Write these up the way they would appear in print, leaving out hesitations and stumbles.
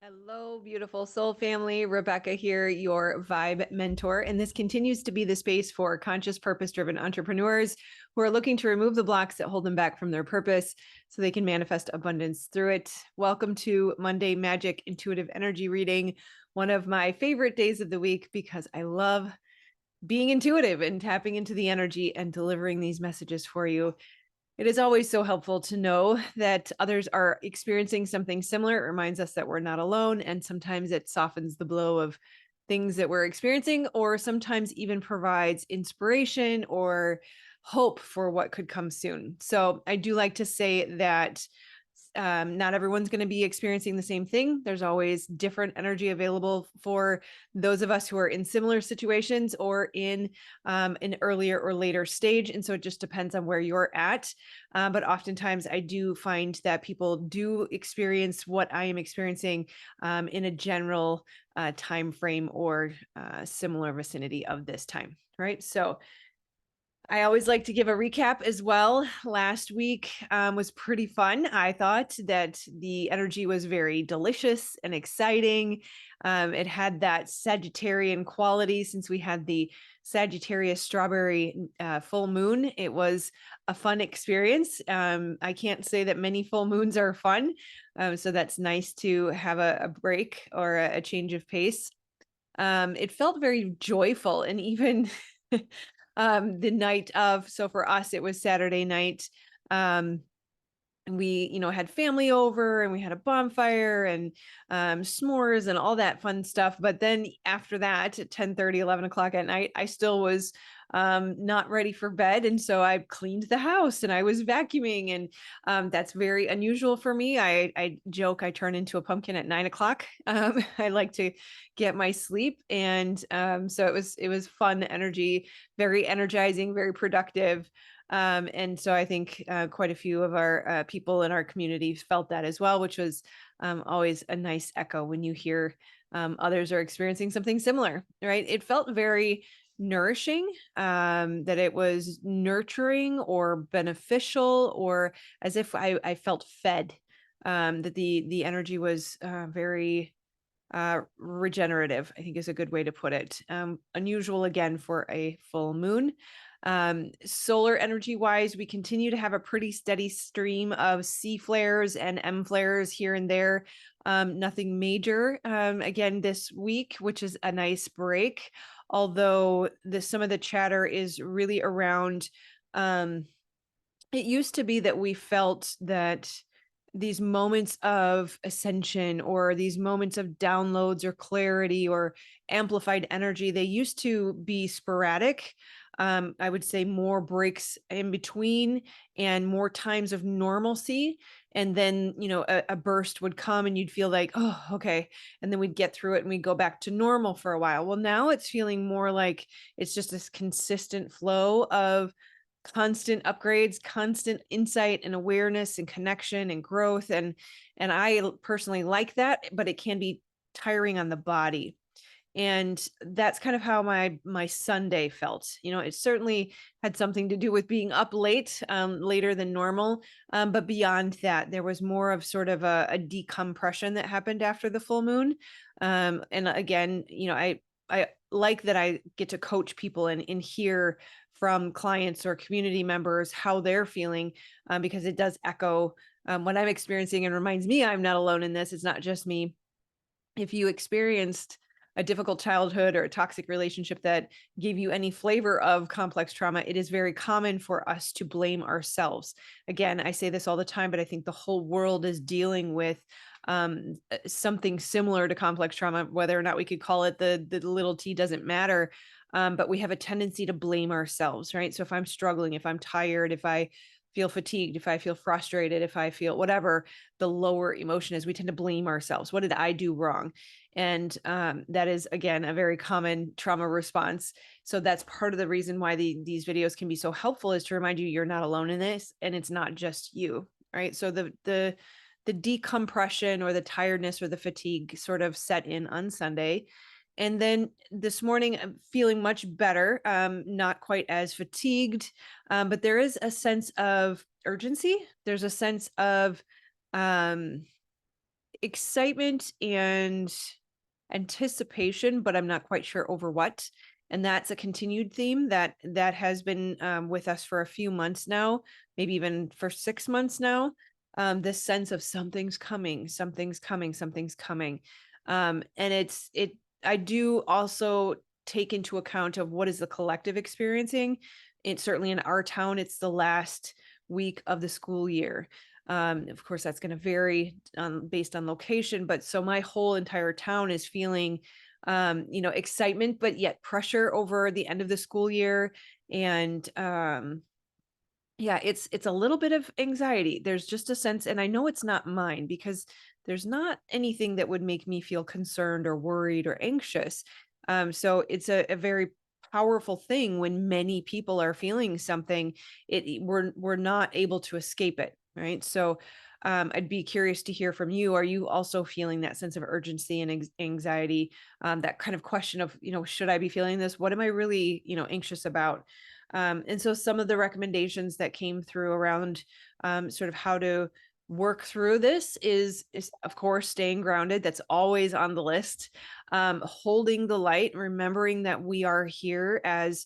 Hello, beautiful soul family. Rebecca here, your vibe mentor. And this continues to be the space for conscious, purpose driven entrepreneurs who are looking to remove the blocks that hold them back from their purpose so they can manifest abundance through it. Welcome to Monday Magic Intuitive Energy Reading, one of my favorite days of the week because I love being intuitive and tapping into the energy and delivering these messages for you. It is always so helpful to know that others are experiencing something similar. It reminds us that we're not alone. And sometimes it softens the blow of things that we're experiencing, or sometimes even provides inspiration or hope for what could come soon. So I do like to say that not everyone's going to be experiencing the same thing. There's always different energy available for those of us who are in similar situations or in an earlier or later stage. And so it just depends on where you're at. But oftentimes I do find that people do experience what I am experiencing in a general time frame or similar vicinity of this time, right? So I always like to give a recap as well. Last week was pretty fun. I thought that the energy was very delicious and exciting. It had that Sagittarian quality since we had the Sagittarius strawberry full moon. It was a fun experience. I can't say that many full moons are fun. So that's nice to have a break or a change of pace. It felt very joyful and even the night of, so for us it was Saturday night. We had family over and we had a bonfire and s'mores and all that fun stuff, but then after that at 10:30, 11 o'clock at night, I still was not ready for bed, and so I cleaned the house and I was vacuuming, and that's very unusual for me. I joke I turn into a pumpkin at 9 o'clock. I like to get my sleep, and so it was fun energy, very energizing, very productive. And so I think quite a few of our people in our community felt that as well, which was always a nice echo when you hear others are experiencing something similar, right? It felt very nourishing, that it was nurturing or beneficial, or as if I felt fed, that the energy was very regenerative, I think is a good way to put it. Unusual again for a full moon. Solar energy wise, we continue to have a pretty steady stream of C flares and M flares here and there. Nothing major again this week, which is a nice break. Although some of the chatter is really around. It used to be that we felt that these moments of ascension or these moments of downloads or clarity or amplified energy, they used to be sporadic. I would say more breaks in between and more times of normalcy. And then, a burst would come and you'd feel like, oh, okay. And then we'd get through it and we'd go back to normal for a while. Well, now it's feeling more like it's just this consistent flow of constant upgrades, constant insight and awareness and connection and growth. And I personally like that, but it can be tiring on the body. And that's kind of how my Sunday felt. It certainly had something to do with being up late, later than normal. But beyond that, there was more of sort of a decompression that happened after the full moon. And again, I like that I get to coach people and hear from clients or community members how they're feeling, because it does echo what I'm experiencing and reminds me I'm not alone in this. It's not just me. If you experienced a difficult childhood or a toxic relationship that gave you any flavor of complex trauma, it is very common for us to blame ourselves. Again, I say this all the time, but I think the whole world is dealing with something similar to complex trauma. Whether or not we could call it the little t doesn't matter. But we have a tendency to blame ourselves, right? So if I'm struggling, if I'm tired, if I feel fatigued, if I feel frustrated, if I feel whatever the lower emotion is, we tend to blame ourselves. What did I do wrong? And that is, again, a very common trauma response. So that's part of the reason why these videos can be so helpful, is to remind you you're not alone in this, and it's not just you, right? So the decompression or the tiredness or the fatigue sort of set in on Sunday. And then this morning, I'm feeling much better, not quite as fatigued, but there is a sense of urgency. There's a sense of excitement and anticipation, but I'm not quite sure over what. And that's a continued theme that has been with us for a few months now, maybe even for 6 months now. This sense of something's coming, something's coming, something's coming. And I do also take into account of what is the collective experiencing. It's certainly in our town, it's the last week of the school year. Of course, that's going to vary based on location, but so my whole entire town is feeling, excitement, but yet pressure over the end of the school year. And yeah, it's a little bit of anxiety. There's just a sense, and I know it's not mine because there's not anything that would make me feel concerned or worried or anxious. So it's a very powerful thing when many people are feeling something. We're not able to escape it, right? So I'd be curious to hear from you. Are you also feeling that sense of urgency and anxiety? That kind of question of, should I be feeling this? What am I really, anxious about? And so some of the recommendations that came through around sort of how to work through this is of course staying grounded. That's always on the list. Holding the light, remembering that we are here as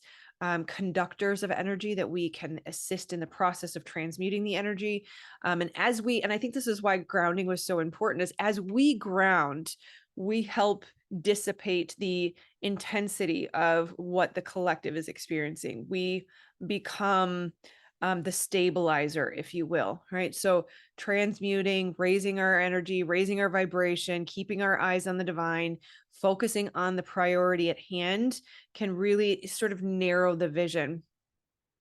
conductors of energy, that we can assist in the process of transmuting the energy. And I think this is why grounding was so important, is as we ground, we help dissipate the intensity of what the collective is experiencing. We become the stabilizer, if you will, right? So transmuting, raising our energy, raising our vibration, keeping our eyes on the divine, focusing on the priority at hand can really sort of narrow the vision.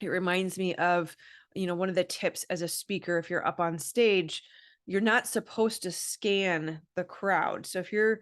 It reminds me of, one of the tips as a speaker, if you're up on stage, you're not supposed to scan the crowd. So if you're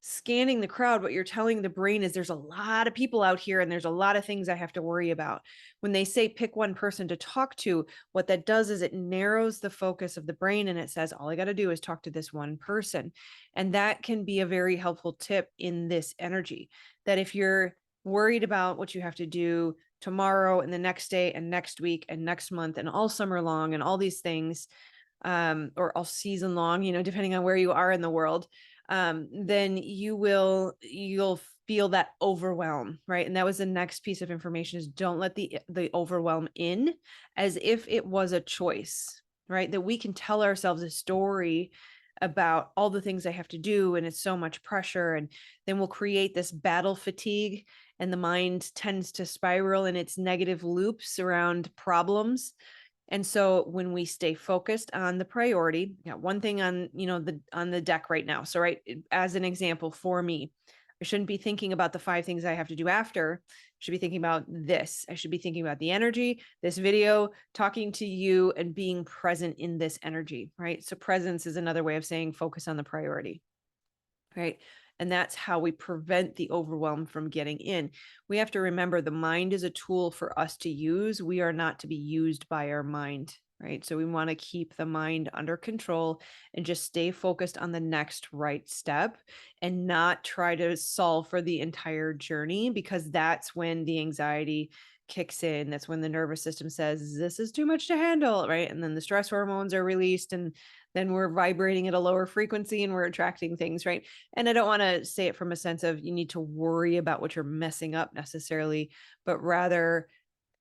scanning the crowd, what you're telling the brain is there's a lot of people out here and there's a lot of things I have to worry about. When they say pick one person to talk to, what that does is it narrows the focus of the brain and it says, all I got to do is talk to this one person. And that can be a very helpful tip in this energy, that if you're worried about what you have to do tomorrow and the next day and next week and next month and all summer long and all these things, or all season long, depending on where you are in the world, then you'll feel that overwhelm, right? And that was the next piece of information, is don't let the overwhelm in as if it was a choice, right? That we can tell ourselves a story about all the things I have to do and it's so much pressure, and then we'll create this battle fatigue, and the mind tends to spiral in its negative loops around problems. And so when we stay focused on the priority, one thing on, on the deck right now. So, right, as an example for me, I shouldn't be thinking about the 5 things I have to do after. I should be thinking about this. I should be thinking about the energy, this video, talking to you, and being present in this energy, right? So presence is another way of saying focus on the priority, right? And that's how we prevent the overwhelm from getting in. We have to remember the mind is a tool for us to use. We are not to be used by our mind, right? So we want to keep the mind under control and just stay focused on the next right step and not try to solve for the entire journey, because that's when the anxiety kicks in. That's when the nervous system says, this is too much to handle, right? And then the stress hormones are released, and then we're vibrating at a lower frequency and we're attracting things, right? And I don't want to say it from a sense of you need to worry about what you're messing up necessarily, but rather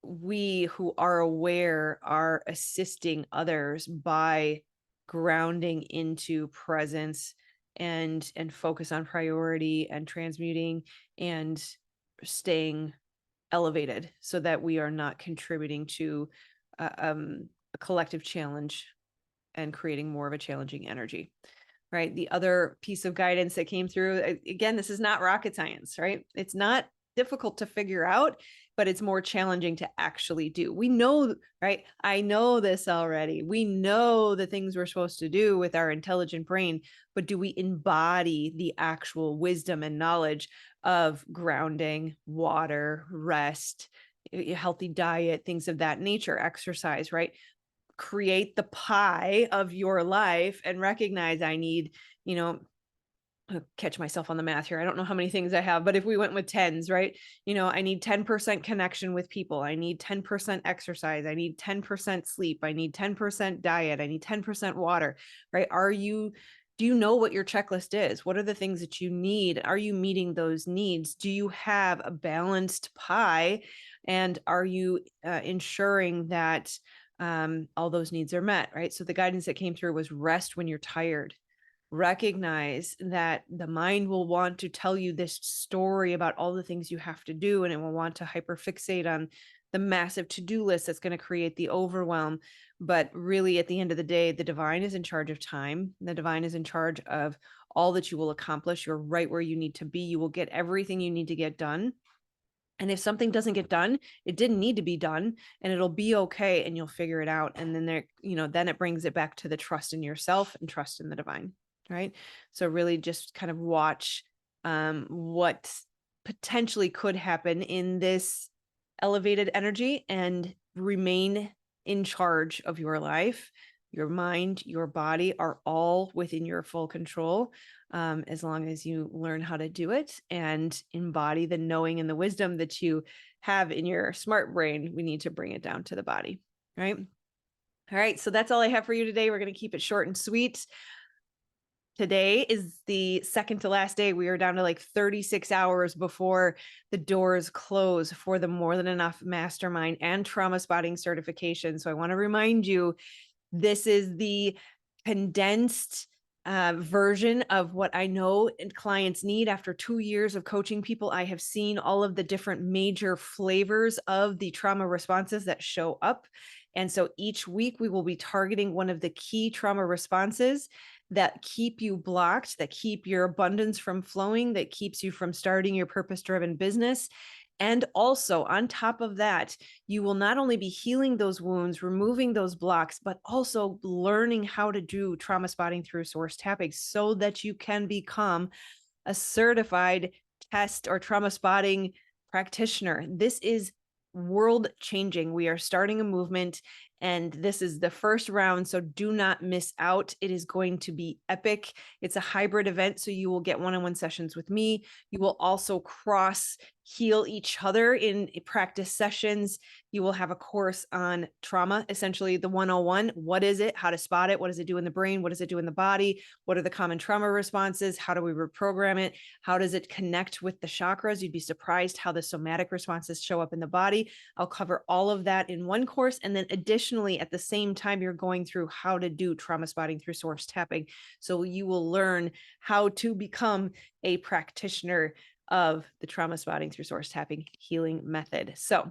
we who are aware are assisting others by grounding into presence and focus on priority and transmuting and staying elevated, so that we are not contributing to a collective challenge and creating more of a challenging energy, right? The other piece of guidance that came through, again, this is not rocket science, right? It's not difficult to figure out, but it's more challenging to actually do. We know, right? I know this already. We know the things we're supposed to do with our intelligent brain, but do we embody the actual wisdom and knowledge of grounding, water, rest, a healthy diet, things of that nature, exercise, right? Create the pie of your life and recognize I need, catch myself on the math here. I don't know how many things I have, but if we went with tens, right? I need 10% connection with people. I need 10% exercise. I need 10% sleep. I need 10% diet. I need 10% water, right? Are you Do you know what your checklist is? What are the things that you need? Are you meeting those needs? Do you have a balanced pie? And are you ensuring that all those needs are met, right? So the guidance that came through was rest when you're tired. Recognize that the mind will want to tell you this story about all the things you have to do, and it will want to hyperfixate on the massive to-do list that's going to create the overwhelm. But really, at the end of the day, the divine is in charge of time. The divine is in charge of all that you will accomplish. You're right where you need to be. You will get everything you need to get done. And if something doesn't get done, it didn't need to be done, and it'll be okay, and you'll figure it out. And then then it brings it back to the trust in yourself and trust in the divine, right? So really just kind of watch what potentially could happen in this elevated energy and remain in charge of your life. Your mind, your body are all within your full control, as long as you learn how to do it and embody the knowing and the wisdom that you have in your smart brain. We need to bring it down to the body, right? All right, so that's all I have for you today. We're going to keep it short and sweet. Today is the second to last day. We are down to like 36 hours before the doors close for the More Than Enough Mastermind and Trauma Spotting certification. So I want to remind you, this is the condensed version of what I know clients need. After 2 years of coaching people, I have seen all of the different major flavors of the trauma responses that show up. And so each week we will be targeting one of the key trauma responses that keep you blocked, that keep your abundance from flowing, that keeps you from starting your purpose-driven business. And also, on top of that, you will not only be healing those wounds, removing those blocks, but also learning how to do trauma spotting through source tapping so that you can become a certified test or trauma spotting practitioner. This is world changing. We are starting a movement, and this is the first round. So do not miss out. It is going to be epic. It's a hybrid event. So you will get one-on-one sessions with me. You will also cross heal each other in practice sessions. You will have a course on trauma, essentially the 101. What is it? How to spot it? What does it do in the brain? What does it do in the body? What are the common trauma responses? How do we reprogram it? How does it connect with the chakras? You'd be surprised how the somatic responses show up in the body. I'll cover all of that in one course. And then additionally, at the same time, you're going through how to do trauma spotting through source tapping. So you will learn how to become a practitioner of the trauma spotting through source tapping healing method. So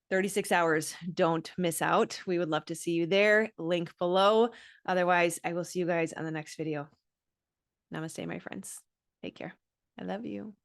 36 hours, don't miss out. We would love to see you there. Link below. Otherwise, I will see you guys on the next video. Namaste, my friends. Take care. I love you.